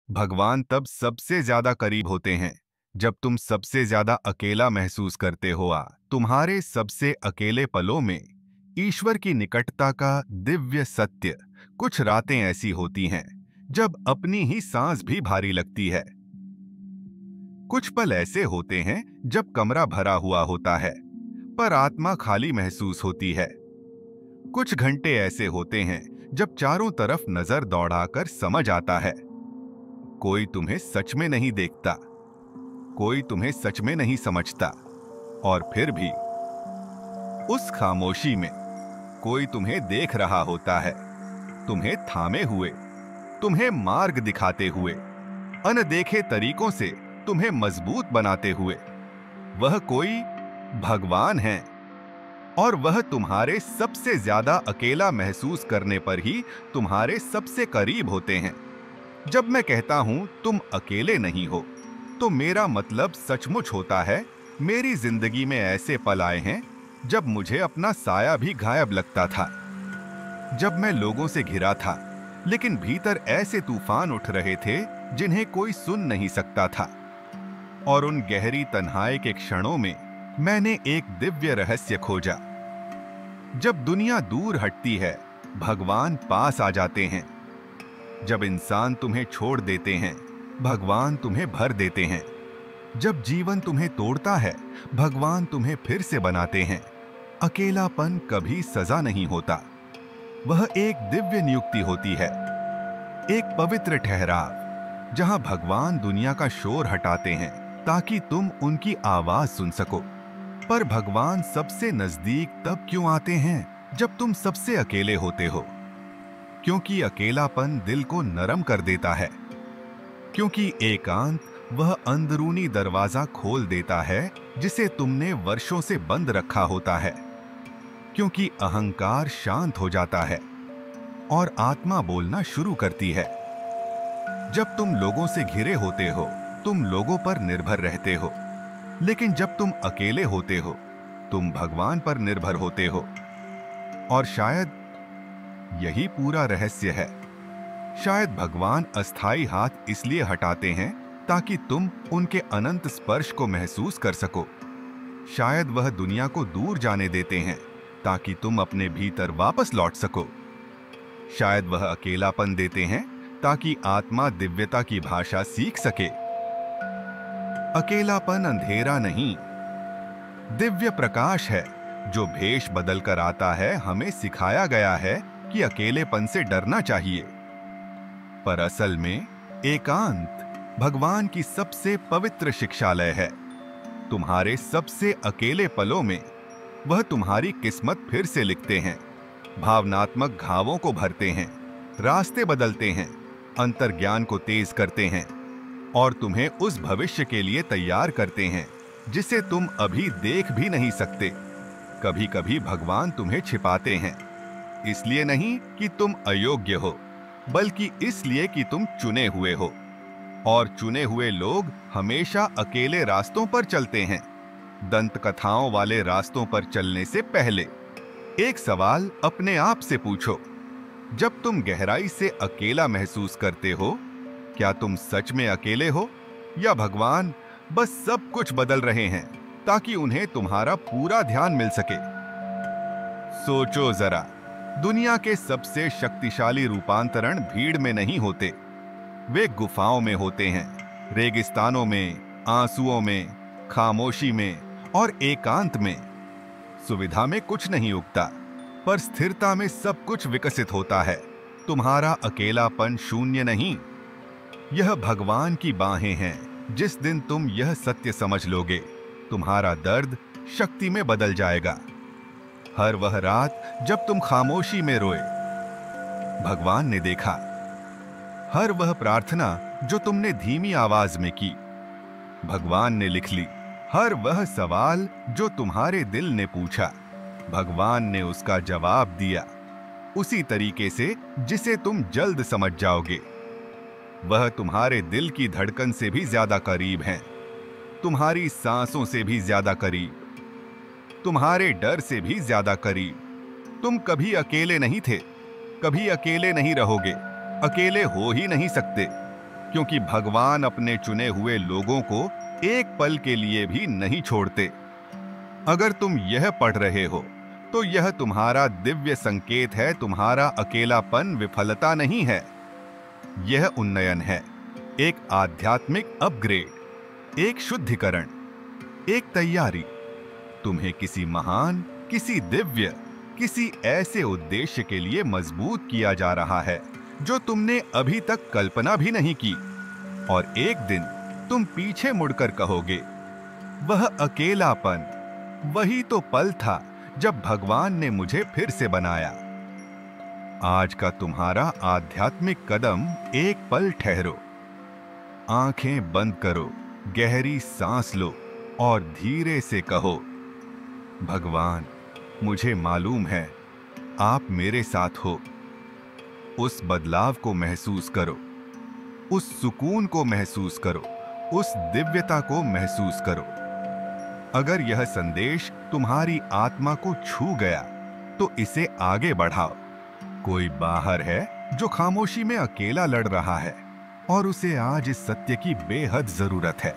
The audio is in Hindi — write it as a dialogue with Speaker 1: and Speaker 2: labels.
Speaker 1: भगवान तब सबसे ज्यादा करीब होते हैं जब तुम सबसे ज्यादा अकेला महसूस करते हो। तुम्हारे सबसे अकेले पलों में ईश्वर की निकटता का दिव्य सत्य। कुछ रातें ऐसी होती हैं जब अपनी ही सांस भी भारी लगती है। कुछ पल ऐसे होते हैं जब कमरा भरा हुआ होता है पर आत्मा खाली महसूस होती है। कुछ घंटे ऐसे होते हैं जब चारों तरफ नजर दौड़ाकर समझ आता है कोई तुम्हें सच में नहीं देखता, कोई तुम्हें सच में नहीं समझता। और फिर भी उस खामोशी में कोई तुम्हें देख रहा होता है, तुम्हें थामे हुए, तुम्हें मार्ग दिखाते हुए, अनदेखे तरीकों से तुम्हें मजबूत बनाते हुए। वह कोई भगवान है और वह तुम्हारे सबसे ज्यादा अकेला महसूस करने पर ही तुम्हारे सबसे करीब होते हैं। जब मैं कहता हूं तुम अकेले नहीं हो तो मेरा मतलब सचमुच होता है। मेरी जिंदगी में ऐसे पल आए हैं जब मुझे अपना साया भी गायब लगता था, जब मैं लोगों से घिरा था लेकिन भीतर ऐसे तूफान उठ रहे थे जिन्हें कोई सुन नहीं सकता था। और उन गहरी तन्हाई के क्षणों में मैंने एक दिव्य रहस्य खोजा। जब दुनिया दूर हटती है भगवान पास आ जाते हैं। जब इंसान तुम्हें छोड़ देते हैं भगवान तुम्हें भर देते हैं। जब जीवन तुम्हें तोड़ता है भगवान तुम्हें फिर से बनाते हैं। अकेलापन कभी सजा नहीं होता, वह एक दिव्य नियुक्ति होती है, एक पवित्र ठहराव जहां भगवान दुनिया का शोर हटाते हैं ताकि तुम उनकी आवाज सुन सको। पर भगवान सबसे नजदीक तब क्यों आते हैं जब तुम सबसे अकेले होते हो? क्योंकि अकेलापन दिल को नरम कर देता है, क्योंकि एकांत वह अंदरूनी दरवाजा खोल देता है जिसे तुमने वर्षों से बंद रखा होता है, क्योंकि अहंकार शांत हो जाता है और आत्मा बोलना शुरू करती है। जब तुम लोगों से घिरे होते हो तुम लोगों पर निर्भर रहते हो, लेकिन जब तुम अकेले होते हो तुम भगवान पर निर्भर होते हो। और शायद यही पूरा रहस्य है। शायद भगवान अस्थाई हाथ इसलिए हटाते हैं ताकि तुम उनके अनंत स्पर्श को महसूस कर सको। शायद वह दुनिया को दूर जाने देते हैं ताकि तुम अपने भीतर वापस लौट सको। शायद वह अकेलापन देते हैं ताकि आत्मा दिव्यता की भाषा सीख सके। अकेलापन अंधेरा नहीं, दिव्य प्रकाश है जो भेष बदलकर आता है। हमें सिखाया गया है कि अकेलेपन से डरना चाहिए, पर असल में एकांत भगवान की सबसे पवित्र शिक्षालय है। तुम्हारे सबसे अकेले पलों में वह तुम्हारी किस्मत फिर से लिखते हैं, भावनात्मक घावों को भरते हैं, रास्ते बदलते हैं, अंतर्ज्ञान को तेज करते हैं और तुम्हें उस भविष्य के लिए तैयार करते हैं जिसे तुम अभी देख भी नहीं सकते। कभी कभी भगवान तुम्हें छिपाते हैं, इसलिए नहीं कि तुम अयोग्य हो, बल्कि इसलिए कि तुम चुने हुए हो। और चुने हुए लोग हमेशा अकेले रास्तों पर चलते हैं, दंत कथाओं वाले रास्तों पर चलने से पहले। एक सवाल अपने आप से पूछो, जब तुम गहराई से अकेला महसूस करते हो, क्या तुम सच में अकेले हो या भगवान बस सब कुछ बदल रहे हैं ताकि उन्हें तुम्हारा पूरा ध्यान मिल सके? सोचो जरा, दुनिया के सबसे शक्तिशाली रूपांतरण भीड़ में नहीं होते, वे गुफाओं में होते हैं, रेगिस्तानों में, आंसुओं में, खामोशी में और एकांत में। सुविधा में कुछ नहीं उगता, पर स्थिरता में सब कुछ विकसित होता है। तुम्हारा अकेलापन शून्य नहीं, यह भगवान की बाहें हैं। जिस दिन तुम यह सत्य समझ लोगे, तुम्हारा दर्द शक्ति में बदल जाएगा। हर वह रात जब तुम खामोशी में रोए, भगवान ने देखा। हर वह प्रार्थना जो तुमने धीमी आवाज में की, भगवान ने लिख ली। हर वह सवाल जो तुम्हारे दिल ने पूछा, भगवान ने उसका जवाब दिया, उसी तरीके से जिसे तुम जल्द समझ जाओगे। वह तुम्हारे दिल की धड़कन से भी ज्यादा करीब हैं, तुम्हारी सांसों से भी ज्यादा करीब, तुम्हारे डर से भी ज्यादा करीब। तुम कभी अकेले नहीं थे, कभी अकेले नहीं रहोगे, अकेले हो ही नहीं सकते। क्योंकि भगवान अपने चुने हुए लोगों को एक पल के लिए भी नहीं छोड़ते। अगर तुम यह पढ़ रहे हो तो यह तुम्हारा दिव्य संकेत है। तुम्हारा अकेलापन विफलता नहीं है, यह उन्नयन है, एक आध्यात्मिक अपग्रेड, एक शुद्धिकरण, एक तैयारी। तुम्हें किसी महान, किसी दिव्य, किसी ऐसे उद्देश्य के लिए मजबूत किया जा रहा है जो तुमने अभी तक कल्पना भी नहीं की। और एक दिन तुम पीछे मुड़कर कहोगे, वह अकेलापन, वही तो पल था जब भगवान ने मुझे फिर से बनाया। आज का तुम्हारा आध्यात्मिक कदम एक पल ठहरो, आंखें बंद करो, गहरी सांस लो और धीरे से कहो, भगवान, मुझे मालूम है आप मेरे साथ हो। उस बदलाव को महसूस करो, उस सुकून को महसूस करो, उस दिव्यता को महसूस करो। अगर यह संदेश तुम्हारी आत्मा को छू गया तो इसे आगे बढ़ाओ। कोई बाहर है जो खामोशी में अकेला लड़ रहा है और उसे आज इस सत्य की बेहद जरूरत है।